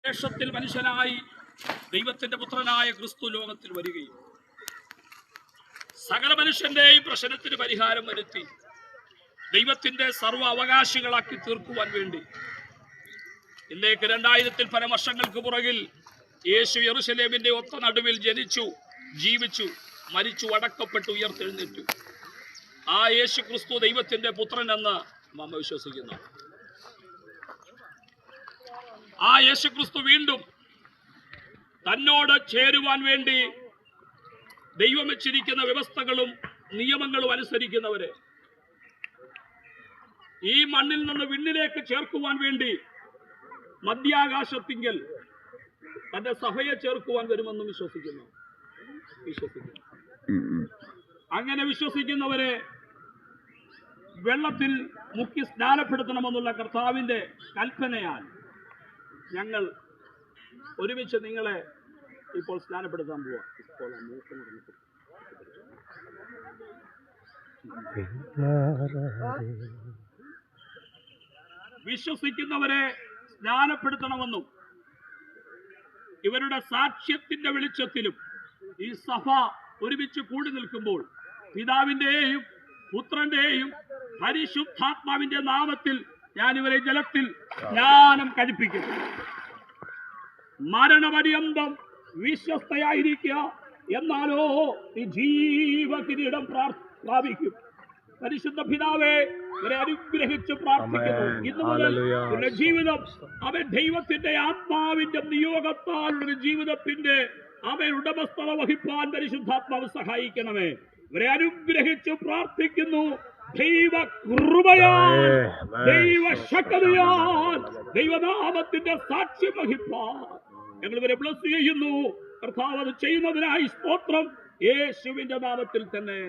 ദേശത്തിൽ മനുഷ്യനായി ദൈവത്തിന്റെ പുത്രനായ ക്രിസ്തു ലോകത്തിൽ വരികയും സകല മനുഷ്യന്റെയും പ്രശ്നത്തിന് പരിഹാരം വരുത്തി ദൈവത്തിന്റെ സർവ്വ അവകാശികളാക്കി തീർക്കുവാൻ വേണ്ടി ഇന്നേക്ക് 2000-ൽ പല വർഷങ്ങൾക്ക് പുറകിൽ യേശു യെരുശലേമിന്റെ ഒത്ത നടുവിൽ ജനിച്ചു, ജീവിച്ചു, മരിച്ചു, അടക്കപ്പെട്ടു, ഉയർത്തെഴുന്നേറ്റു. ആ യേശു ക്രിസ്തു ദൈവത്തിന്റെ പുത്രനെന്ന് നാം വിശ്വസിക്കുന്നു. ആ യേശു ക്രിസ്തു വീണ്ടും തന്നോട് ചേരുവാൻ വേണ്ടി ദൈവം വെച്ചിരിക്കുന്ന വ്യവസ്ഥകളും നിയമങ്ങളും അനുസരിക്കുന്നവരെ ഈ മണ്ണിൽ നിന്ന് വിണ്ണിലേക്ക് ചേർക്കുവാൻ വേണ്ടി മധ്യാകാശത്തിങ്കൽ തന്റെ സഭയെ ചേർക്കുവാൻ വരുമെന്നും വിശ്വസിക്കുന്നു. അങ്ങനെ വിശ്വസിക്കുന്നവരെ വെള്ളത്തിൽ മുക്കി സ്നാനപ്പെടുത്തണമെന്നുള്ള കർത്താവിന്റെ കൽപ്പനയാൽ ഞങ്ങൾ ഒരുമിച്ച് നിങ്ങളെ ഇപ്പോൾ സ്നാനപ്പെടുത്താൻ പോവാ. വിശ്വസിക്കുന്നവരെ സ്നാനപ്പെടുത്തണമെന്നും ഇവരുടെ സാക്ഷ്യത്തിന്റെ വെളിച്ചത്തിലും ഈ സഭ ഒരുമിച്ച് കൂടി നിൽക്കുമ്പോൾ പിതാവിന്റെയും പുത്രന്റെയും പരിശുദ്ധാത്മാവിന്റെ നാമത്തിൽ ഞാൻ ഇവരെ ജലത്തിൽ സ്നാനം കഴിപ്പിക്കുന്നു. മരണപര്യന്തം വിശ്വസ്തയായിരിക്കുക, എന്നാലോ ഈ ജീവകിരീടം പ്രാപിക്കും. പരിശുദ്ധ പിതാവേ, ഇവരെ അനുഗ്രഹിച്ച് പ്രാർത്ഥിക്കുന്നു. ഇന്നു മുതൽ ഇവരുടെ ജീവിതം അവൻ ദൈവത്തിന്റെ ആത്മാവിന്റെ നിയോഗത്താലുള്ള ജീവിതത്തിന്റെ അവൻ ഉടമസ്ഥത വഹിപ്പാൻ പരിശുദ്ധാത്മാവ് സഹായിക്കണമേ. ഇവരെ അനുഗ്രഹിച്ച് പ്രാർത്ഥിക്കുന്നു. ദൈവ കൃപയാൽ, ദൈവ ശക്തിയാൽ, ദൈവനാമത്തിന്റെ സാക്ഷ്യം വഹിപ്പാൻ ഞങ്ങൾ ഇവരെ ബ്ലസ് ചെയ്യുന്നു. കർത്താവ് അത് ചെയ്യുന്നതിനായി സ്തോത്രം. യേശുവിന്റെ നാമത്തിൽ തന്നെ.